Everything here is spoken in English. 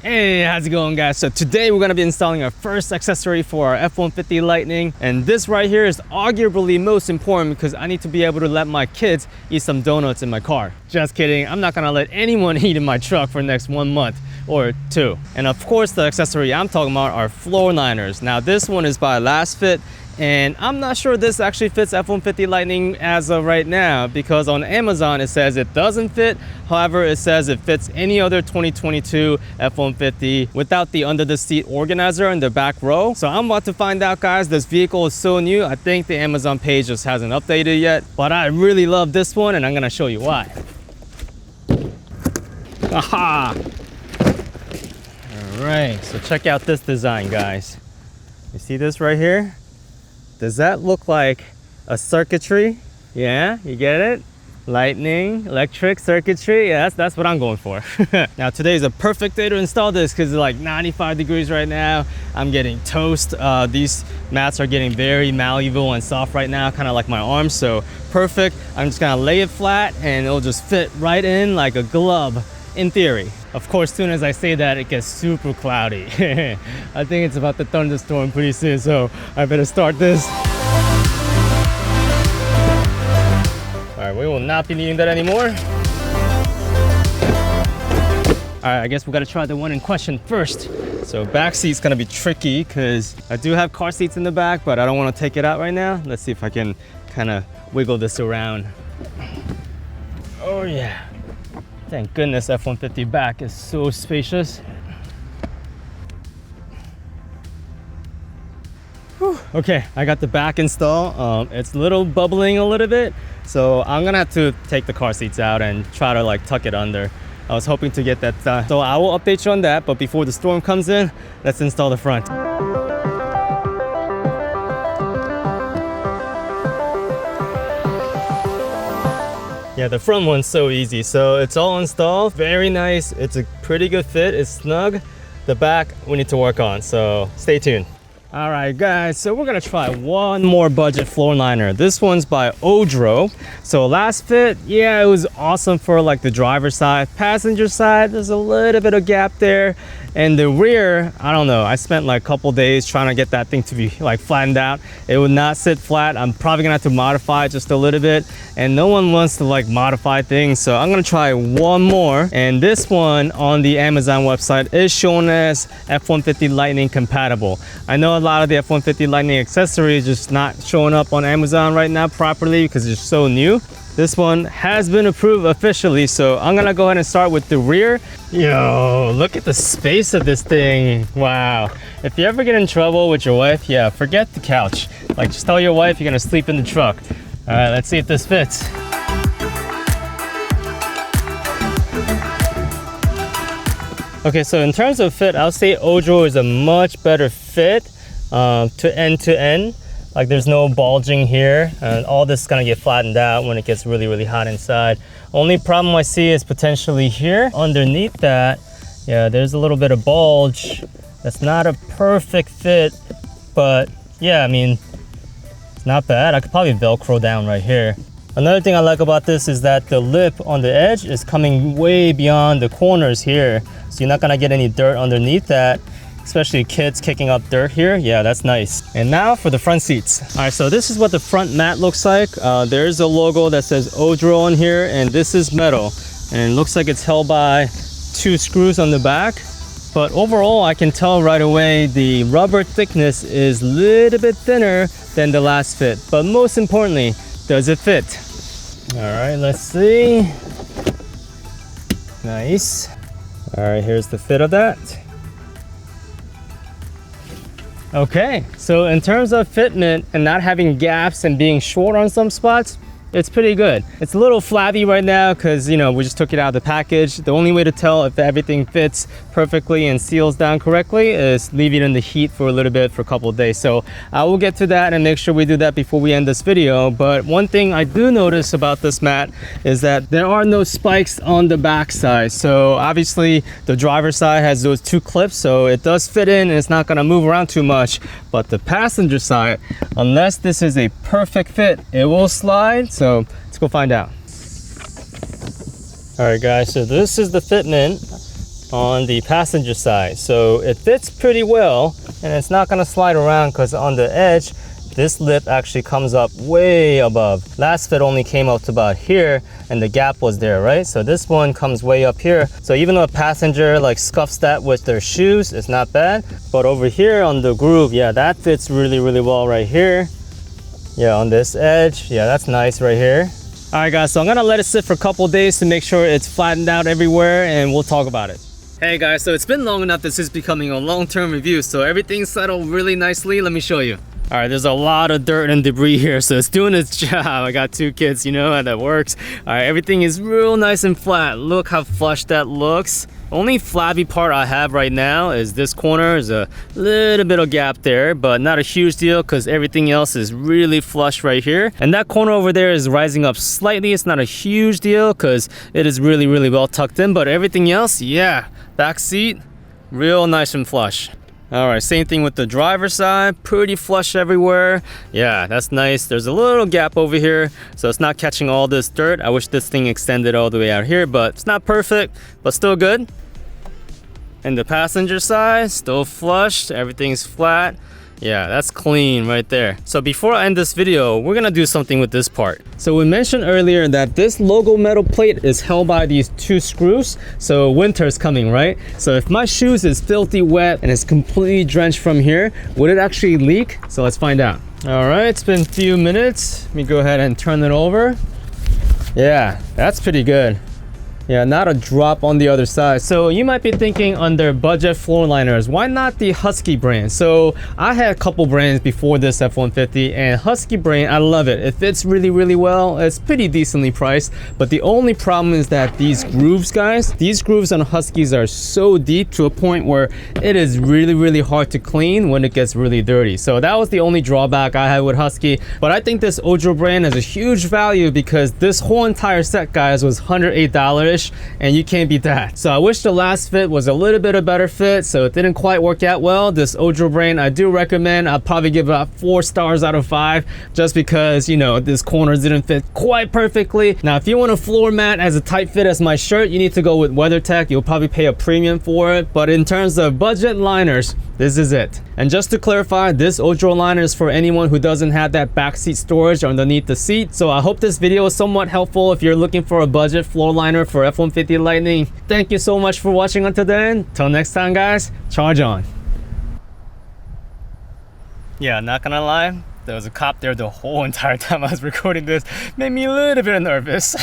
Hey, how's it going, guys? So today we're going to be installing our first accessory for our F-150 Lightning, and this right here is arguably most important because I need to be able to let my kids eat some donuts in my car. Just kidding, I'm not going to let anyone eat in my truck for the next 1 month or 2. And of course, the accessory I'm talking about are floor liners. Now this one is by Last Fit, and I'm not sure this actually fits F-150 Lightning as of right now because on Amazon it says it doesn't fit. However, it says it fits any other 2022 F-150 without the under the seat organizer in the back row. So I'm about to find out, guys. This vehicle is so new. I think the Amazon page just hasn't updated yet, but I really love this one and I'm gonna show you why. Aha! All right, so check out this design, guys. You see this right here? Does that look like a circuitry? Yeah, you get it? Lightning, electric circuitry. Yeah, that's what I'm going for. Now today is a perfect day to install this because it's like 95 degrees right now. I'm getting toast. These mats are getting very malleable and soft right now, kind of like my arms, so perfect. I'm just gonna lay it flat and it'll just fit right in like a glove in theory. Of course, as soon as I say that, it gets super cloudy. I think it's about to thunderstorm pretty soon, so I better start this. All right, we will not be needing that anymore. All right, I guess we gotta try the one in question first. So back seat's gonna be tricky because I do have car seats in the back, but I don't wanna take it out right now. Let's see if I can kind of wiggle this around. Oh yeah. Thank goodness F-150 back is so spacious. Whew. Okay, I got the back installed. It's a little bubbling a little bit, so I'm gonna have to take the car seats out and try to like tuck it under. I was hoping to get that done. So I will update you on that, but before the storm comes in, let's install the front. Yeah, the front one's so easy. So it's all installed, very nice. It's a pretty good fit, it's snug. The back, we need to work on, so stay tuned. All right, guys, so we're gonna try one more budget floor liner. This one's by Oedro. So Last Fit, yeah, it was awesome for like the driver's side. Passenger side, there's a little bit of gap there. And the rear, I don't know, I spent like a couple days trying to get that thing to be like flattened out. It would not sit flat. I'm probably gonna have to modify it just a little bit, and no one wants to like modify things, so I'm gonna try one more. And this one on the Amazon website is shown as F-150 Lightning compatible. I know a lot of the F-150 Lightning accessories just not showing up on Amazon right now properly because it's so new. This one has been approved officially, so I'm gonna go ahead and start with the rear. Yo, look at the space of this thing. Wow. If you ever get in trouble with your wife, yeah, forget the couch. Like, just tell your wife you're gonna sleep in the truck. All right, let's see if this fits. Okay, so in terms of fit, I'll say Oedro is a much better fit to end. Like, there's no bulging here, and all this is gonna get flattened out when it gets really, really hot inside. Only problem I see is potentially here. Underneath that, yeah, there's a little bit of bulge. That's not a perfect fit, but yeah, I mean, it's not bad. I could probably Velcro down right here. Another thing I like about this is that the lip on the edge is coming way beyond the corners here, so you're not gonna get any dirt underneath that. Especially kids kicking up dirt here. Yeah, that's nice. And now for the front seats. All right, so this is what the front mat looks like. There's a logo that says Oedro on here, and this is metal. And it looks like it's held by 2 screws on the back. But overall, I can tell right away the rubber thickness is a little bit thinner than the Last Fit. But most importantly, does it fit? All right, let's see. Nice. All right, here's the fit of that. Okay, so in terms of fitment and not having gaps and being short on some spots, it's pretty good. It's a little flabby right now because, you know, we just took it out of the package. The only way to tell if everything fits perfectly and seals down correctly is leave it in the heat for a little bit for a couple of days. So I will get to that and make sure we do that before we end this video. But one thing I do notice about this mat is that there are no spikes on the back side. So obviously the driver's side has those 2 clips, so it does fit in and it's not gonna move around too much. But the passenger side, unless this is a perfect fit, it will slide. So let's go find out. All right, guys, so this is the fitment. on the passenger side. So it fits pretty well, and it's not gonna slide around because on the edge, this lip actually comes up way above. Last fit only came up to about here, and the gap was there, right? So this one comes way up here. So even though a passenger like scuffs that with their shoes, it's not bad. But over here on the groove, yeah, that fits really, really well right here. Yeah, on this edge, yeah, that's nice right here. All right, guys, so I'm gonna let it sit for a couple days to make sure it's flattened out everywhere, and we'll talk about it. Hey guys, so it's been long enough this is becoming a long-term review, so everything's settled really nicely. Let me show you. All right, there's a lot of dirt and debris here, so it's doing its job. I got 2 kids, you know how that works. All right, everything is real nice and flat. Look how flush that looks. Only flabby part I have right now is this corner. There's a little bit of gap there, but not a huge deal because everything else is really flush right here. And that corner over there is rising up slightly. It's not a huge deal because it is really, really well tucked in, but everything else, yeah, back seat, real nice and flush. All right, same thing with the driver's side, pretty flush everywhere. Yeah, that's nice. There's a little gap over here, so it's not catching all this dirt. I wish this thing extended all the way out here, but it's not perfect, but still good. And the passenger side, still flush, everything's flat. Yeah, that's clean right there. So before I end this video, we're gonna do something with this part. So we mentioned earlier that this logo metal plate is held by these 2 screws. So winter's coming, right? So if my shoes is filthy wet and it's completely drenched from here, would it actually leak? So let's find out. All right, it's been a few minutes. Let me go ahead and turn it over. Yeah, that's pretty good. Yeah, not a drop on the other side. So you might be thinking under budget floor liners, why not the Husky brand? So I had a couple brands before this F-150, and Husky brand, I love it. It fits really, really well. It's pretty decently priced, but the only problem is that these grooves, guys, these grooves on Huskies are so deep to a point where it is really, really hard to clean when it gets really dirty. So that was the only drawback I had with Husky. But I think this Oedro brand is a huge value because this whole entire set, guys, was $108. And you can't beat that. So I wish the last fit was a little bit of better fit, so it didn't quite work out well. This Oedro brand I do recommend. I'll probably give about 4 stars out of 5 just because, you know, this corner didn't fit quite perfectly. Now if you want a floor mat as a tight fit as my shirt, you need to go with Weathertech. You'll probably pay a premium for it, but in terms of budget liners, this is it. And just to clarify, this Oedro liner is for anyone who doesn't have that backseat storage underneath the seat. So I hope this video is somewhat helpful if you're looking for a budget floor liner for F-150 Lightning. Thank you so much for watching until then. Till next time, guys, charge on. Yeah, not gonna lie, there was a cop there the whole entire time I was recording this. Made me a little bit nervous.